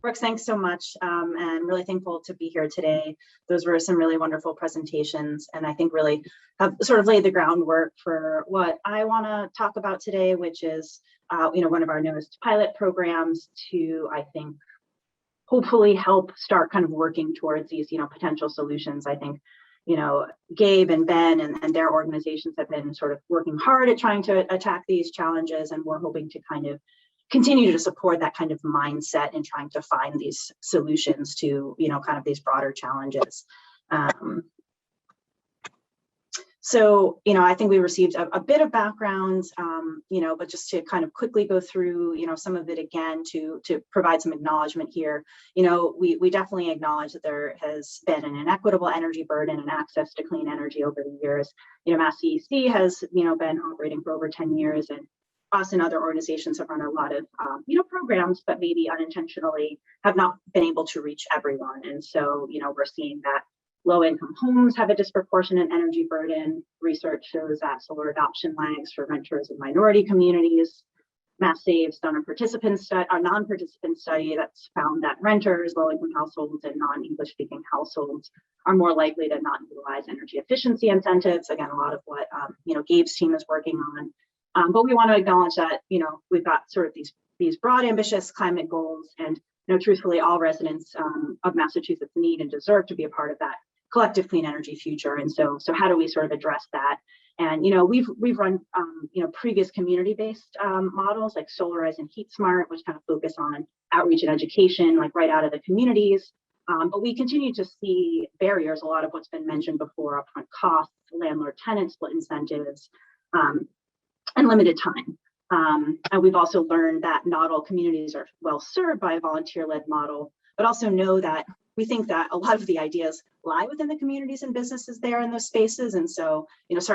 Brooks, thanks so much. And really thankful to be here today. Those were some really wonderful presentations, and I think really have sort of laid the groundwork for what I want to talk about today, which is, one of our newest pilot programs to, I think, hopefully help start kind of working towards these, potential solutions. I think, Gabe and Ben and their organizations have been sort of working hard at trying to attack these challenges, and we're hoping to kind of continue to support that kind of mindset in trying to find these solutions to, kind of these broader challenges. So, I think we received a bit of background, but just to kind of quickly go through, some of it again to provide some acknowledgement here. We definitely acknowledge that there has been an inequitable energy burden and access to clean energy over the years. Mass CEC has, been operating for over 10 years, and us and other organizations have run a lot of, programs, but maybe unintentionally have not been able to reach everyone. And so, we're seeing that low-income homes have a disproportionate energy burden. Research shows that solar adoption lags for renters in minority communities. Mass Save's done a non-participant study that's found that renters, low-income households, and non-English speaking households are more likely to not utilize energy efficiency incentives. Again, a lot of what Gabe's team is working on. But we want to acknowledge that, we've got sort of these broad, ambitious climate goals, and, truthfully, all residents of Massachusetts need and deserve to be a part of that collective clean energy future. And so how do we sort of address that? And, we've run, previous community-based models like Solarize and Heat Smart, which kind of focus on outreach and education, like right out of the communities. But we continue to see barriers, a lot of what's been mentioned before: upfront costs, landlord-tenant split incentives, and limited time. And we've also learned that not all communities are well served by a volunteer-led model, but also know that we think that a lot of the ideas lie within the communities and businesses there in those spaces. And so,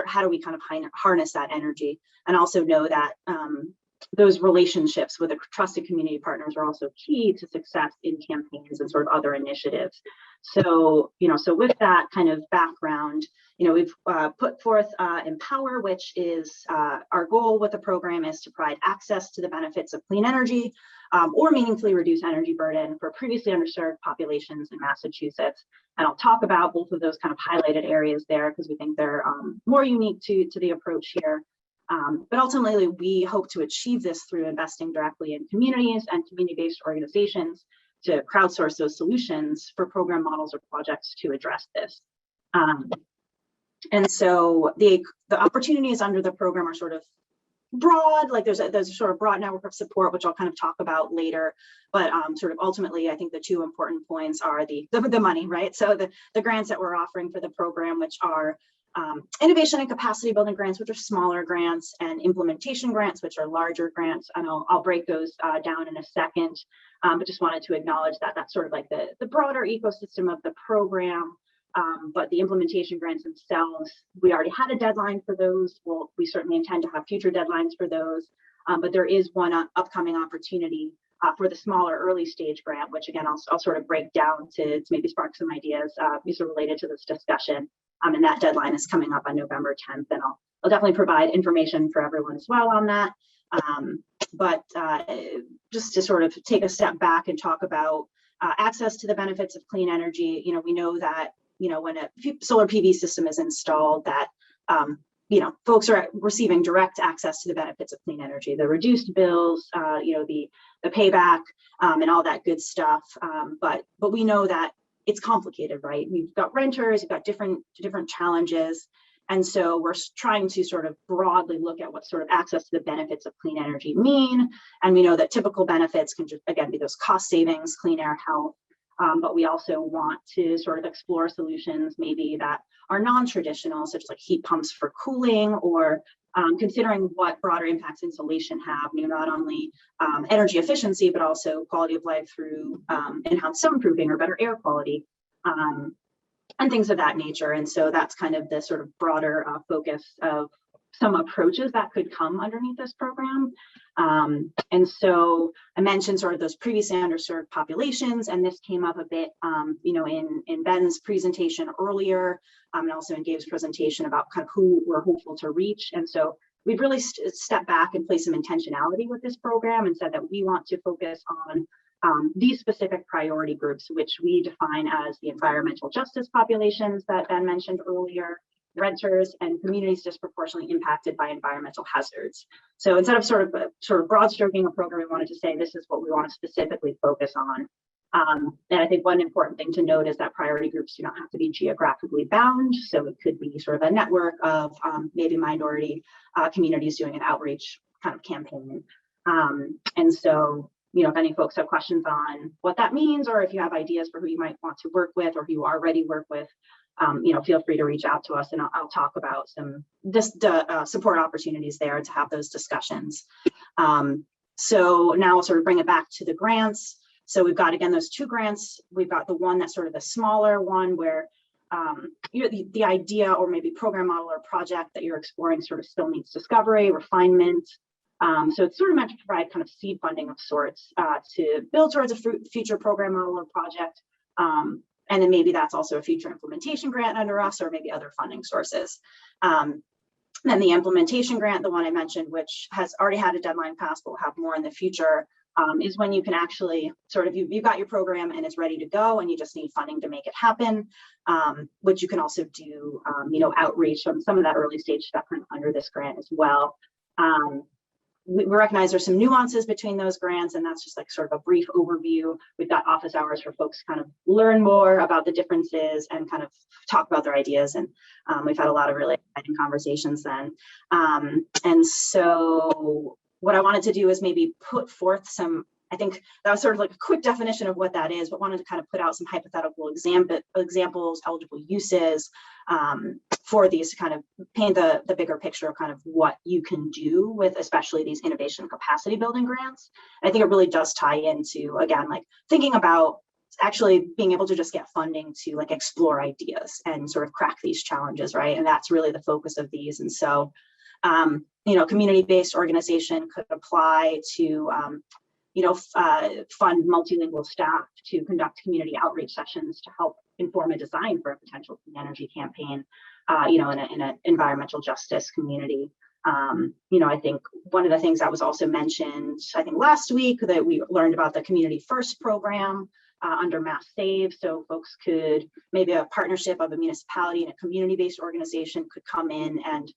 how do we kind of harness that energy, and also know that those relationships with the trusted community partners are also key to success in campaigns and sort of other initiatives. So, so with that kind of background, we've put forth Empower, which is our goal with the program is to provide access to the benefits of clean energy or meaningfully reduce energy burden for previously underserved populations in Massachusetts. And I'll talk about both of those kind of highlighted areas there because we think they're more unique to the approach here. But ultimately, we hope to achieve this through investing directly in communities and community-based organizations to crowdsource those solutions for program models or projects to address this. And so the opportunities under the program are sort of broad, like there's a sort of broad network of support, which I'll kind of talk about later. But sort of ultimately, I think the two important points are the money, right? So the grants that we're offering for the program, which are innovation and capacity building grants, which are smaller grants, and implementation grants, which are larger grants. And I'll break those down in a second. But just wanted to acknowledge that that's sort of like the broader ecosystem of the program. But the implementation grants themselves, we already had a deadline for those. Well, we certainly intend to have future deadlines for those. But there is one upcoming opportunity for the smaller early stage grant, which again, I'll sort of break down to maybe spark some ideas these are related to this discussion. And that deadline is coming up on November 10th, and I'll definitely provide information for everyone as well on that. But just to sort of take a step back and talk about access to the benefits of clean energy, we know that, when a solar PV system is installed, that, folks are receiving direct access to the benefits of clean energy, the reduced bills, the payback, and all that good stuff. But we know that it's complicated, right? We've got renters, we've got different challenges. And so we're trying to sort of broadly look at what sort of access to the benefits of clean energy mean. And we know that typical benefits can just, again, be those cost savings, clean air, health. But we also want to sort of explore solutions maybe that are non-traditional, such as like heat pumps for cooling, or considering what broader impacts insulation have, not only energy efficiency, but also quality of life through enhanced soundproofing or better air quality, and things of that nature. And so that's kind of the sort of broader focus of some approaches that could come underneath this program. And so I mentioned sort of those previously underserved populations, and this came up a bit, in Ben's presentation earlier, and also in Gabe's presentation about kind of who we're hopeful to reach. And so we've really stepped back and placed some intentionality with this program and said that we want to focus on these specific priority groups, which we define as the environmental justice populations that Ben mentioned earlier, renters, and communities disproportionately impacted by environmental hazards. So instead of sort of broad stroking a program, we wanted to say this is what we want to specifically focus on. And I think one important thing to note is that priority groups do not have to be geographically bound. So it could be sort of a network of maybe minority communities doing an outreach kind of campaign. And so, if any folks have questions on what that means, or if you have ideas for who you might want to work with or who you already work with, feel free to reach out to us, and I'll talk about some support opportunities there to have those discussions. So now we'll sort of bring it back to the grants. So we've got, again, those two grants. We've got the one that's sort of the smaller one where the idea or maybe program model or project that you're exploring sort of still needs discovery, refinement. So it's sort of meant to provide kind of seed funding of sorts to build towards a future program model or project. And then maybe that's also a future implementation grant under us, or maybe other funding sources. Then the implementation grant, the one I mentioned, which has already had a deadline passed, but will have more in the future, is when you can actually sort of, you've got your program and it's ready to go and you just need funding to make it happen, which you can also do, outreach from some of that early stage stuff kind of under this grant as well. We recognize there's some nuances between those grants, and that's just like sort of a brief overview. We've got office hours for folks to kind of learn more about the differences and kind of talk about their ideas. And we've had a lot of really exciting conversations then. And so what I wanted to do is maybe put forth some, I think that was sort of like a quick definition of what that is, but wanted to kind of put out some hypothetical examples, eligible uses for these to kind of paint the bigger picture of kind of what you can do with especially these innovation capacity building grants. And I think it really does tie into, again, like thinking about actually being able to just get funding to like explore ideas and sort of crack these challenges, right? And that's really the focus of these. And so, community-based organization could apply to fund multilingual staff to conduct community outreach sessions to help inform a design for a potential clean energy campaign, in an environmental justice community. I think one of the things that was also mentioned, I think last week, that we learned about the Community First program under Mass Save. So folks could, maybe a partnership of a municipality and a community-based organization could come in and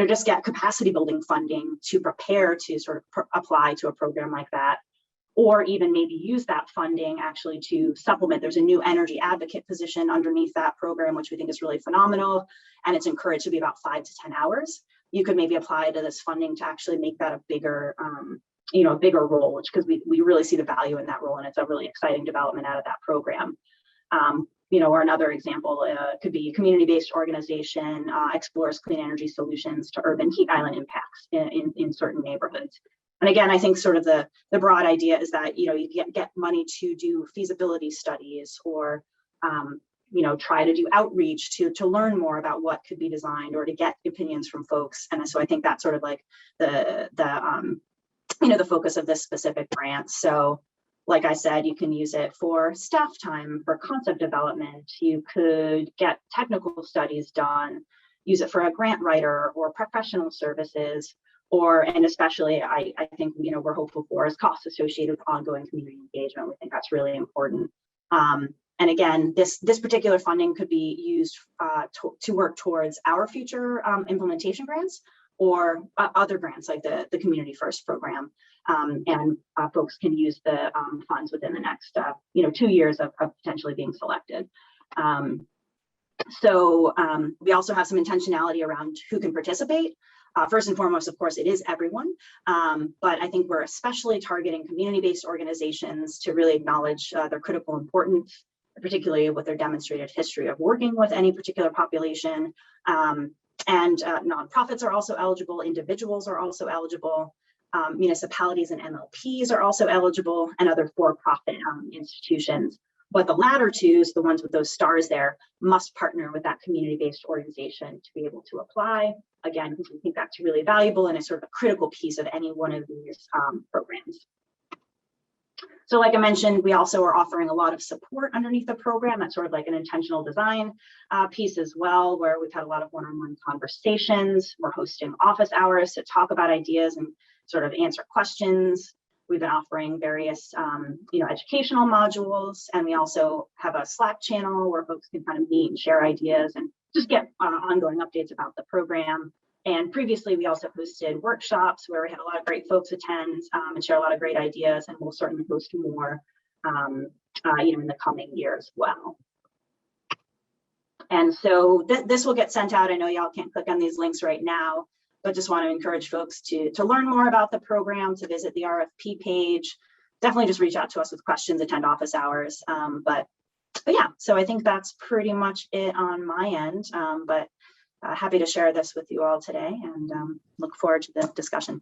just get capacity building funding to prepare to sort of apply to a program like that, or even maybe use that funding actually to supplement. There's a new energy advocate position underneath that program, which we think is really phenomenal, and it's encouraged to be about 5 to 10 hours. You could maybe apply to this funding to actually make that a bigger, bigger role, because we really see the value in that role, and it's a really exciting development out of that program. Or another example could be a community-based organization explores clean energy solutions to urban heat island impacts in certain neighborhoods. And again, I think sort of the broad idea is that, you get money to do feasibility studies or, try to do outreach to learn more about what could be designed or to get opinions from folks. And so I think that's sort of like the focus of this specific grant. So like I said, you can use it for staff time, for concept development. You could get technical studies done, use it for a grant writer or professional services, and especially I think, we're hopeful for is costs associated with ongoing community engagement. We think that's really important. And again, this particular funding could be used to work towards our future implementation grants or other grants like the Community First program. And folks can use the funds within the next 2 years of potentially being selected. So we also have some intentionality around who can participate. First and foremost, of course, it is everyone, but I think we're especially targeting community-based organizations to really acknowledge their critical importance, particularly with their demonstrated history of working with any particular population. And nonprofits are also eligible, individuals are also eligible, municipalities and MLPs are also eligible, and other for-profit institutions. But the latter two, the ones with those stars there, must partner with that community-based organization to be able to apply. Again, because we think that's really valuable and is sort of a critical piece of any one of these programs. So like I mentioned, we also are offering a lot of support underneath the program. That's sort of like an intentional design piece as well, where we've had a lot of one-on-one conversations. We're hosting office hours to talk about ideas and sort of answer questions. we've been offering various, educational modules, and we also have a Slack channel where folks can kind of meet and share ideas and just get ongoing updates about the program. And previously, we also hosted workshops where we had a lot of great folks attend and share a lot of great ideas, and we'll certainly host more, in the coming year as well. And so this will get sent out. I know y'all can't click on these links right now, but just want to encourage folks to learn more about the program, to visit the RFP page. Definitely just reach out to us with questions, attend office hours. But yeah, so I think that's pretty much it on my end. But happy to share this with you all today, and look forward to the discussion.